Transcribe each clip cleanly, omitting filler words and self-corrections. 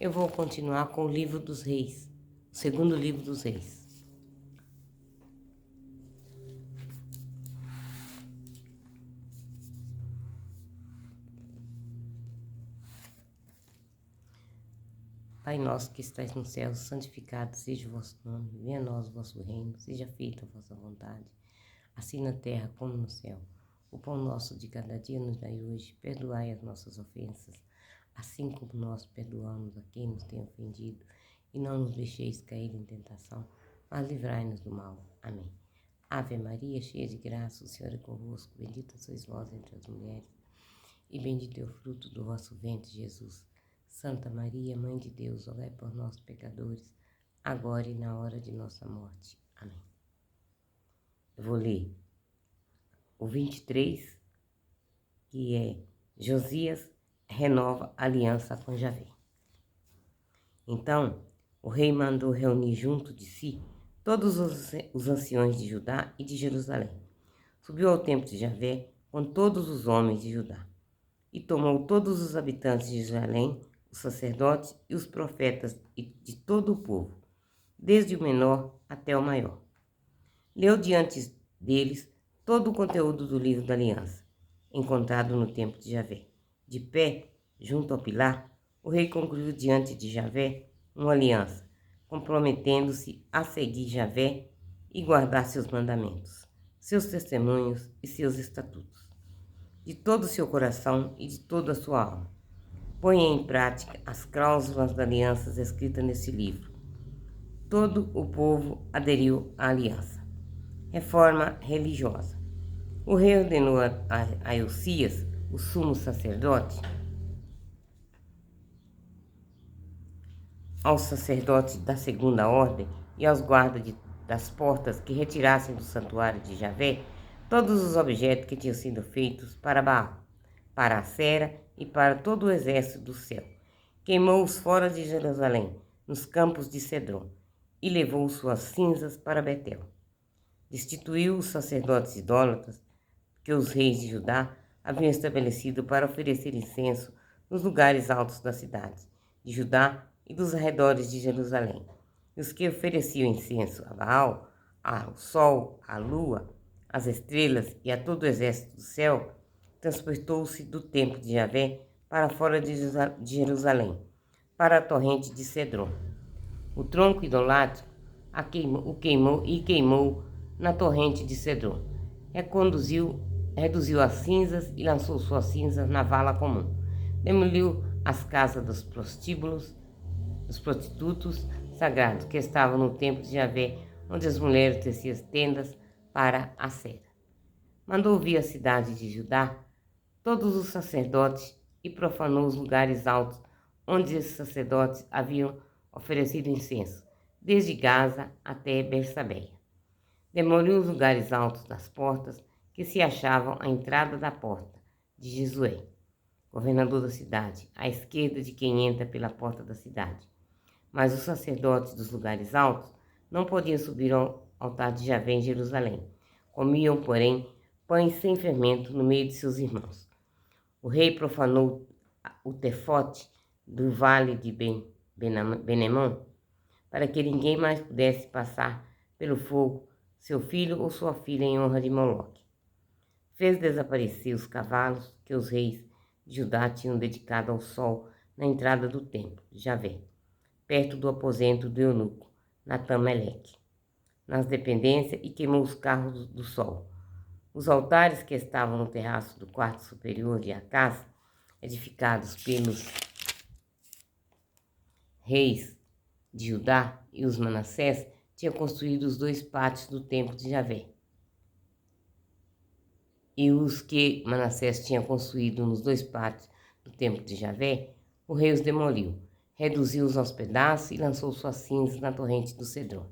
Eu vou continuar com o livro dos reis, o segundo livro dos reis. Pai nosso que estais no céu, santificado seja o vosso nome, venha a nós o vosso reino, seja feita a vossa vontade, assim na terra como no céu. O pão nosso de cada dia nos dai hoje, perdoai as nossas ofensas, assim como nós perdoamos a quem nos tem ofendido, e não nos deixeis cair em tentação, mas livrai-nos do mal. Amém. Ave Maria, cheia de graça, o Senhor é convosco, bendita sois vós entre as mulheres, e bendito é o fruto do vosso ventre, Jesus. Santa Maria, Mãe de Deus, rogai por nós, pecadores, agora e na hora de nossa morte. Amém. Eu vou ler o 23, que é Josias renova aliança com Javé. Então, o rei mandou reunir junto de si todos os anciões de Judá e de Jerusalém. Subiu ao templo de Javé com todos os homens de Judá e tomou todos os habitantes de Jerusalém, os sacerdotes e os profetas e de todo o povo, desde o menor até o maior. Leu diante deles todo o conteúdo do livro da aliança, encontrado no templo de Javé. De pé, junto ao pilar, o rei concluiu diante de Javé uma aliança, comprometendo-se a seguir Javé e guardar seus mandamentos, seus testemunhos e seus estatutos, de todo o seu coração e de toda a sua alma. Ponha em prática as cláusulas da aliança escritas nesse livro. Todo o povo aderiu à aliança. Reforma religiosa. O rei ordenou a Hilcias, o sumo sacerdote, aos sacerdotes da segunda ordem e aos guardas das portas que retirassem do santuário de Javé todos os objetos que tinham sido feitos para Baal, para a Sera e para todo o exército do céu. Queimou-os fora de Jerusalém, nos campos de Cedron, e levou suas cinzas para Betel. Destituiu os sacerdotes idólatras que os reis de Judá haviam estabelecido para oferecer incenso nos lugares altos da cidade de Judá e dos arredores de Jerusalém. E os que ofereciam incenso a Baal, ao sol, à lua, às estrelas e a todo o exército do céu, transportou-se do templo de Javé para fora de Jerusalém, para a torrente de Cedron. O tronco idolátrico queimou na torrente de Cedron. Reduziu as cinzas e lançou suas cinzas na vala comum. Demoliu as casas dos prostíbulos, dos prostitutos sagrados que estavam no templo de Javé, onde as mulheres teciam tendas para a Sera. Mandou vir à cidade de Judá todos os sacerdotes e profanou os lugares altos onde esses sacerdotes haviam oferecido incenso, desde Gaza até Bersabeia. Demoliu os lugares altos das portas que se achavam à entrada da porta de Jesué, governador da cidade, à esquerda de quem entra pela porta da cidade. Mas os sacerdotes dos lugares altos não podiam subir ao altar de Javé em Jerusalém. Comiam, porém, pães sem fermento no meio de seus irmãos. O rei profanou o tefote do vale de Benemon, para que ninguém mais pudesse passar pelo fogo seu filho ou sua filha em honra de Moloque. Fez desaparecer os cavalos que os reis de Judá tinham dedicado ao sol na entrada do templo de Javé, perto do aposento do eunuco Natã-Meleque, nas dependências, e queimou os carros do sol. Os altares que estavam no terraço do quarto superior de Acás, edificados pelos reis de Judá e os Manassés, tinham construído os 2 pátios do templo de Javé. E os que Manassés tinha construído nos 2 pátios do templo de Javé, o rei os demoliu, reduziu-os aos pedaços e lançou suas cinzas na torrente do Cedron.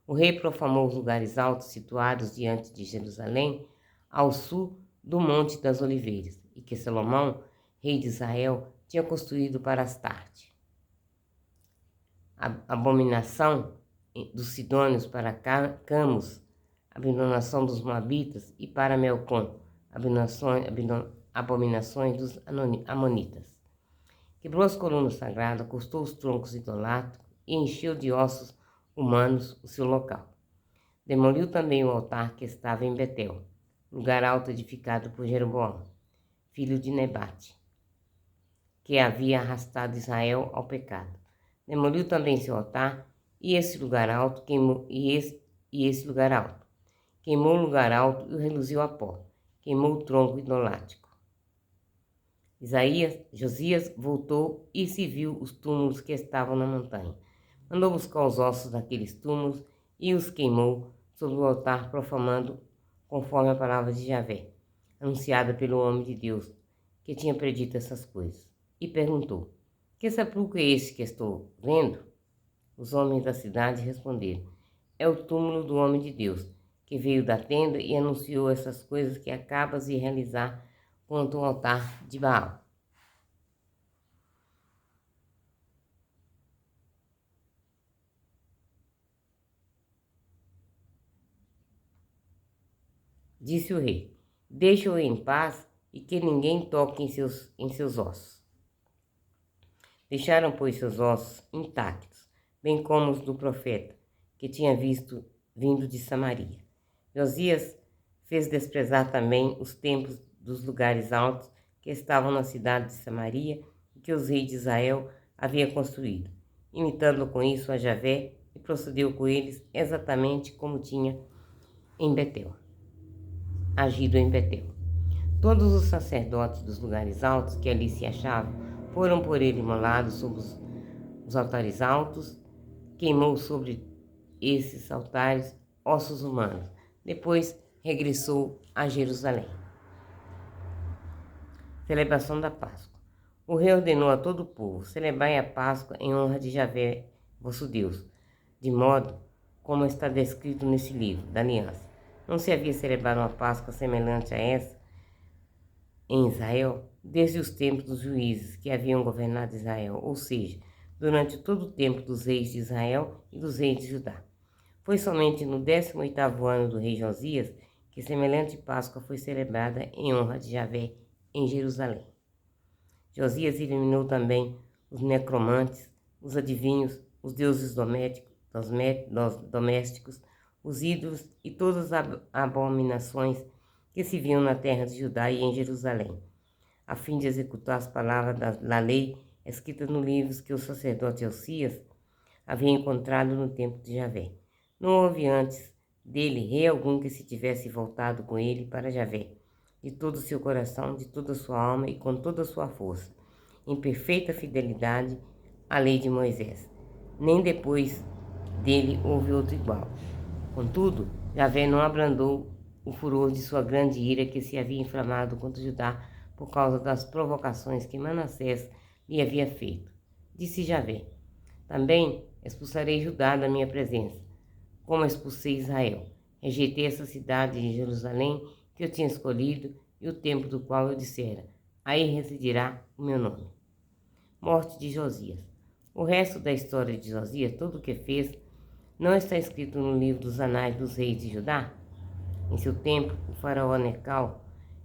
O rei profanou os lugares altos situados diante de Jerusalém, ao sul do Monte das Oliveiras, e que Salomão, rei de Israel, tinha construído para Astarte. A abominação dos sidônios para Camus, abominação dos moabitas, e para Melcom, abominações dos amonitas. Quebrou as colunas sagradas, cortou os troncos idolátricos e encheu de ossos humanos o seu local. Demoliu também o altar que estava em Betel, lugar alto edificado por Jeroboão, filho de Nebate, que havia arrastado Israel ao pecado. Demoliu também seu altar e esse lugar alto queimou, esse lugar alto. Queimou o lugar alto e o reduziu a pó. Queimou o tronco idolátrico. Josias voltou e se viu os túmulos que estavam na montanha. Mandou buscar os ossos daqueles túmulos e os queimou sobre o altar, profanando conforme a palavra de Javé, anunciada pelo homem de Deus, que tinha predito essas coisas. E perguntou: que sepulcro é esse que estou vendo? Os homens da cidade responderam: é o túmulo do homem de Deus, que veio da tenda e anunciou essas coisas que acabas de realizar quanto ao altar de Baal. Disse o rei: deixa-o em paz e que ninguém toque em seus ossos. Deixaram, pois, seus ossos intactos, bem como os do profeta, que tinha vindo de Samaria. Josias fez desprezar também os templos dos lugares altos que estavam na cidade de Samaria e que os reis de Israel haviam construído, imitando com isso a Javé, e procedeu com eles exatamente como tinha em Betel, agido em Betel. Todos os sacerdotes dos lugares altos que ali se achavam foram por ele imolados sobre os altares altos, queimou sobre esses altares ossos humanos. Depois regressou a Jerusalém. Celebração da Páscoa. O rei ordenou a todo o povo: celebrai a Páscoa em honra de Javé, vosso Deus, de modo como está descrito nesse livro da aliança. Não se havia celebrado uma Páscoa semelhante a essa em Israel desde os tempos dos juízes que haviam governado Israel, ou seja, durante todo o tempo dos reis de Israel e dos reis de Judá. Foi somente no 18º ano do rei Josias que semelhante Páscoa foi celebrada em honra de Javé em Jerusalém. Josias eliminou também os necromantes, os adivinhos, os deuses domésticos, os ídolos e todas as abominações que se viam na terra de Judá e em Jerusalém, a fim de executar as palavras da lei escritas no livro que o sacerdote Josias havia encontrado no templo de Javé. Não houve antes dele rei algum que se tivesse voltado com ele para Javé, de todo o seu coração, de toda a sua alma e com toda a sua força, em perfeita fidelidade à lei de Moisés. Nem depois dele houve outro igual. Contudo, Javé não abrandou o furor de sua grande ira que se havia inflamado contra Judá por causa das provocações que Manassés lhe havia feito. Disse Javé: também expulsarei Judá da minha presença, como expulsei Israel. Rejeitei essa cidade de Jerusalém que eu tinha escolhido e o templo do qual eu dissera: aí residirá o meu nome. Morte de Josias. O resto da história de Josias, tudo o que fez, não está escrito no livro dos Anais dos Reis de Judá? Em seu tempo, o faraó Necal,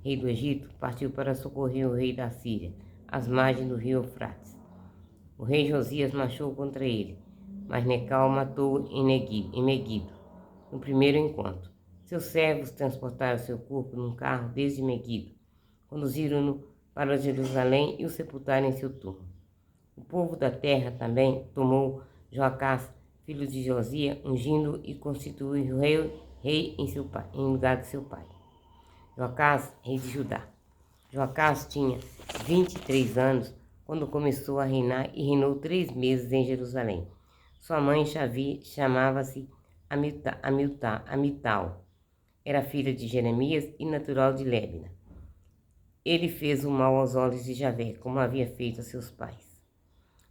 rei do Egito, partiu para socorrer o rei da Síria, às margens do rio Eufrates. O rei Josias marchou contra ele, mas Necal matou-o em Meguido, no primeiro encontro. Seus servos transportaram seu corpo num carro desde Meguido, conduziram-no para Jerusalém e o sepultaram em seu túmulo. O povo da terra também tomou Joacás, filho de Josias, ungindo e constituiu rei em lugar de seu pai. Joacás, rei de Judá. Joacás tinha 23 anos quando começou a reinar e reinou 3 meses em Jerusalém. Sua mãe chamava-se Amital. Era filha de Jeremias e natural de Lébina. Ele fez o mal aos olhos de Javé, como havia feito a seus pais.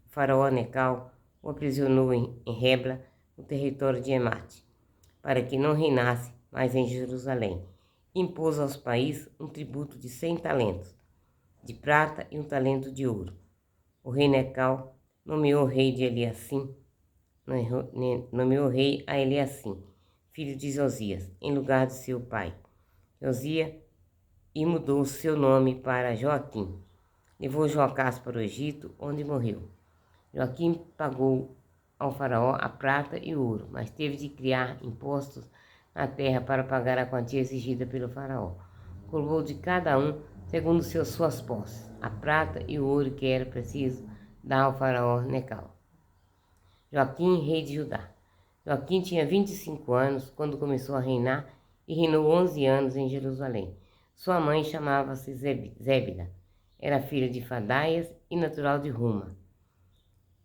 O faraó Necal o aprisionou em Rebla, no território de Emate, para que não reinasse mais em Jerusalém. Impôs aos países um tributo de 100 talentos de prata e 1 talento de ouro. O rei Necal nomeou rei a Eliacim, filho de Josias, em lugar de seu pai, Josias, e mudou seu nome para Joaquim. levou Joacás para o Egito, onde morreu. Joaquim pagou ao faraó a prata e o ouro, mas teve de criar impostos na terra para pagar a quantia exigida pelo faraó. Cobrou de cada um segundo suas posses, a prata e o ouro que era preciso dar ao faraó Necal. Joaquim, rei de Judá. Joaquim tinha 25 anos quando começou a reinar e reinou 11 anos em Jerusalém. Sua mãe chamava-se Zébida, era filha de Fadaias e natural de Ruma.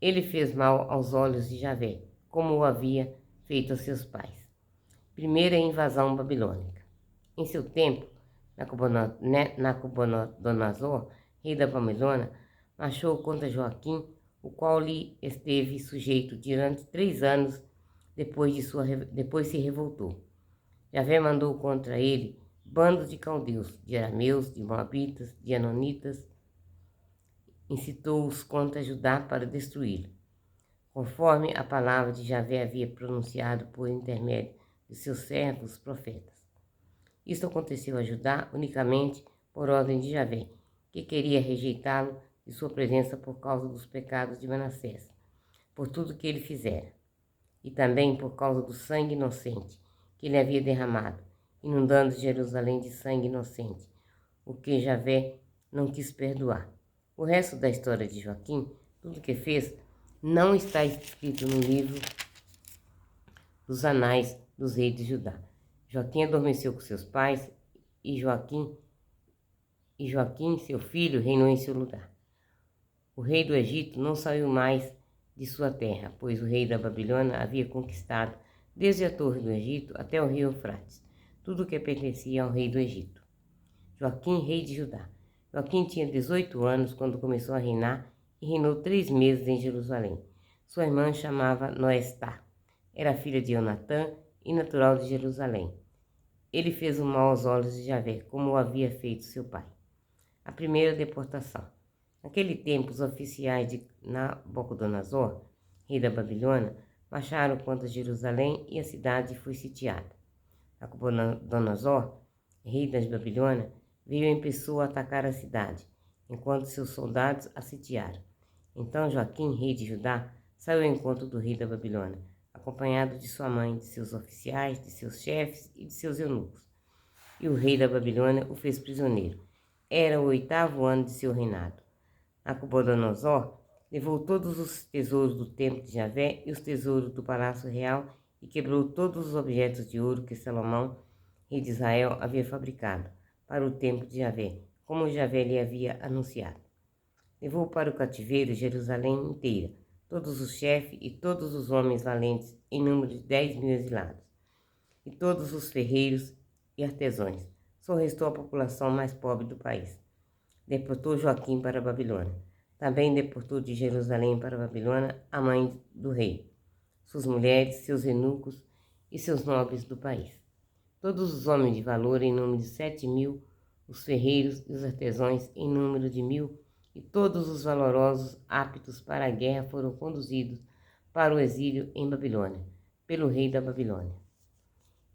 Ele fez mal aos olhos de Javé, como o havia feito a seus pais. Primeira invasão babilônica. Em seu tempo, Nabucodonosor, rei da Babilônia, marchou contra Joaquim, o qual lhe esteve sujeito durante 3 anos, depois se revoltou. Javé mandou contra ele bandos de caldeus, de arameus, de moabitas, de anonitas, incitou-os contra Judá para destruí-lo, conforme a palavra de Javé havia pronunciado por intermédio de seus servos profetas. Isto aconteceu a Judá unicamente por ordem de Javé, que queria rejeitá-lo de sua presença por causa dos pecados de Manassés, por tudo que ele fizera, e também por causa do sangue inocente que ele havia derramado, inundando Jerusalém de sangue inocente, o que Javé não quis perdoar. O resto da história de Joaquim, tudo que fez, não está escrito no livro dos Anais dos Reis de Judá. Joaquim adormeceu com seus pais e Joaquim, seu filho, reinou em seu lugar. O rei do Egito não saiu mais de sua terra, pois o rei da Babilônia havia conquistado, desde a torre do Egito até o rio Eufrates, tudo o que pertencia ao rei do Egito. Joaquim, rei de Judá. Joaquim tinha 18 anos quando começou a reinar e reinou 3 meses em Jerusalém. Sua irmã chamava Noestá, era filha de Onatã e natural de Jerusalém. Ele fez o mal aos olhos de Javé, como o havia feito seu pai. A primeira deportação. Naquele tempo, os oficiais de Nabucodonosor, rei da Babilônia, marcharam contra Jerusalém e a cidade foi sitiada. Nabucodonosor, rei da Babilônia, veio em pessoa atacar a cidade, enquanto seus soldados a sitiaram. Então Joaquim, rei de Judá, saiu ao encontro do rei da Babilônia, acompanhado de sua mãe, de seus oficiais, de seus chefes e de seus eunucos. E o rei da Babilônia o fez prisioneiro. Era o 8º ano de seu reinado. Nabucodonosor levou todos os tesouros do templo de Javé e os tesouros do palácio real e quebrou todos os objetos de ouro que Salomão, rei de Israel, havia fabricado para o templo de Javé, como Javé lhe havia anunciado. Levou para o cativeiro Jerusalém inteira, todos os chefes e todos os homens valentes, em número de 10.000 exilados, e todos os ferreiros e artesãos. Só restou a população mais pobre do país. Deportou Joaquim para a Babilônia. Também deportou de Jerusalém para a Babilônia a mãe do rei, suas mulheres, seus eunucos e seus nobres do país. Todos os homens de valor em número de 7.000, os ferreiros e os artesãos em número de 1.000, e todos os valorosos aptos para a guerra foram conduzidos para o exílio em Babilônia, pelo rei da Babilônia.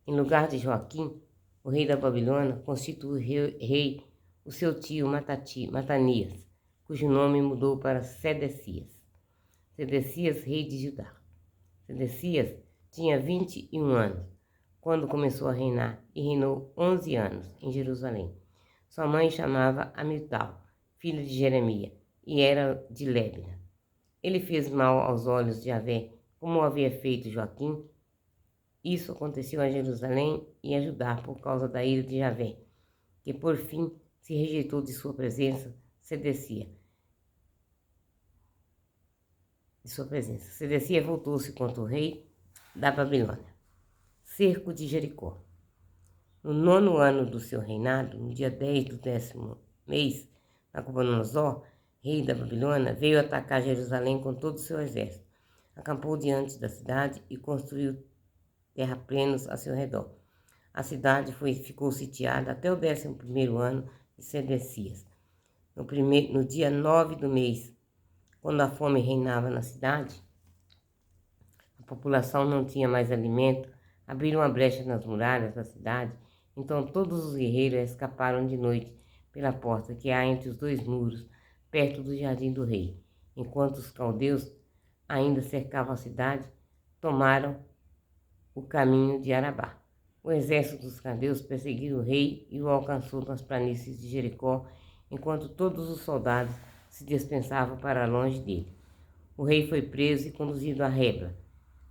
Em lugar de Joaquim, o rei da Babilônia constituiu rei o seu tio Matanias, cujo nome mudou para Sedecias. Sedecias, rei de Judá. Sedecias tinha 21 anos quando começou a reinar e reinou 11 anos em Jerusalém. Sua mãe chamava Amital, filha de Jeremias, e era de Lébina. Ele fez mal aos olhos de Javé, como havia feito Joaquim. Isso aconteceu a Jerusalém e a Judá por causa da ira de Javé, que por fim se rejeitou de sua presença, Sedecias. Sedecias voltou-se contra o rei da Babilônia. Cerco de Jericó. No 9º ano do seu reinado, no dia 10 do 10º mês, Nabucodonosor, rei da Babilônia, veio atacar Jerusalém com todo o seu exército. Acampou diante da cidade e construiu terraplenos a seu redor. A cidade ficou sitiada até o 11º ano de Sedecias. No dia 9 do mês, quando a fome reinava na cidade, a população não tinha mais alimento, abriram uma brecha nas muralhas da cidade, então todos os guerreiros escaparam de noite pela porta que há entre os 2 muros perto do jardim do rei. Enquanto os caldeus ainda cercavam a cidade, tomaram o caminho de Arabá. O exército dos caldeus perseguiu o rei e o alcançou nas planícies de Jericó, enquanto todos os soldados se dispersavam para longe dele. O rei foi preso e conduzido a Ribla,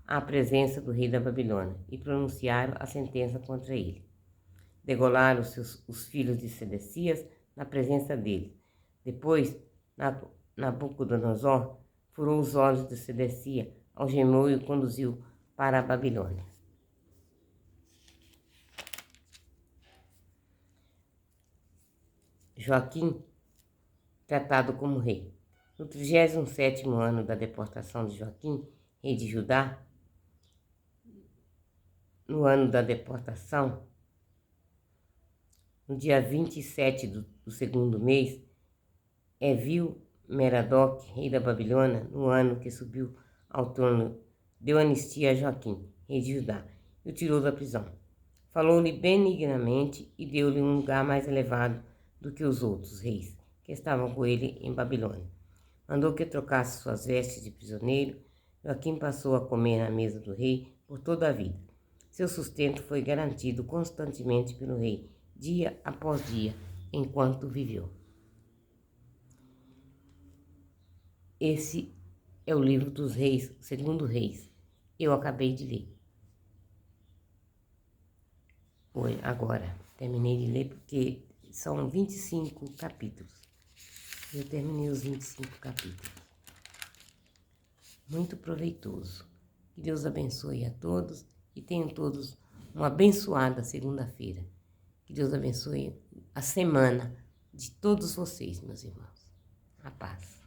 à presença do rei da Babilônia, e pronunciaram a sentença contra ele. Degolaram os filhos de Sedecias na presença dele. Depois, Nabucodonosor furou os olhos de Sedecia, algemou e o conduziu para a Babilônia. Joaquim, tratado como rei. No 37º ano da deportação de Joaquim, rei de Judá, no ano da deportação, no dia 27 do segundo mês, Evil-Merodach, rei da Babilônia, no ano que subiu ao trono, deu anistia a Joaquim, rei de Judá, e o tirou da prisão. Falou-lhe benignamente e deu-lhe um lugar mais elevado do que os outros reis que estavam com ele em Babilônia. Mandou que trocasse suas vestes de prisioneiro. Joaquim passou a comer na mesa do rei por toda a vida. Seu sustento foi garantido constantemente pelo rei, dia após dia, enquanto viveu. Esse é o livro dos reis, segundo Reis. Eu acabei de ler. Agora, terminei de ler porque são 25 capítulos. Eu terminei os 25 capítulos. Muito proveitoso. Que Deus abençoe a todos e tenham todos uma abençoada segunda-feira. Que Deus abençoe a semana de todos vocês, meus irmãos. A paz.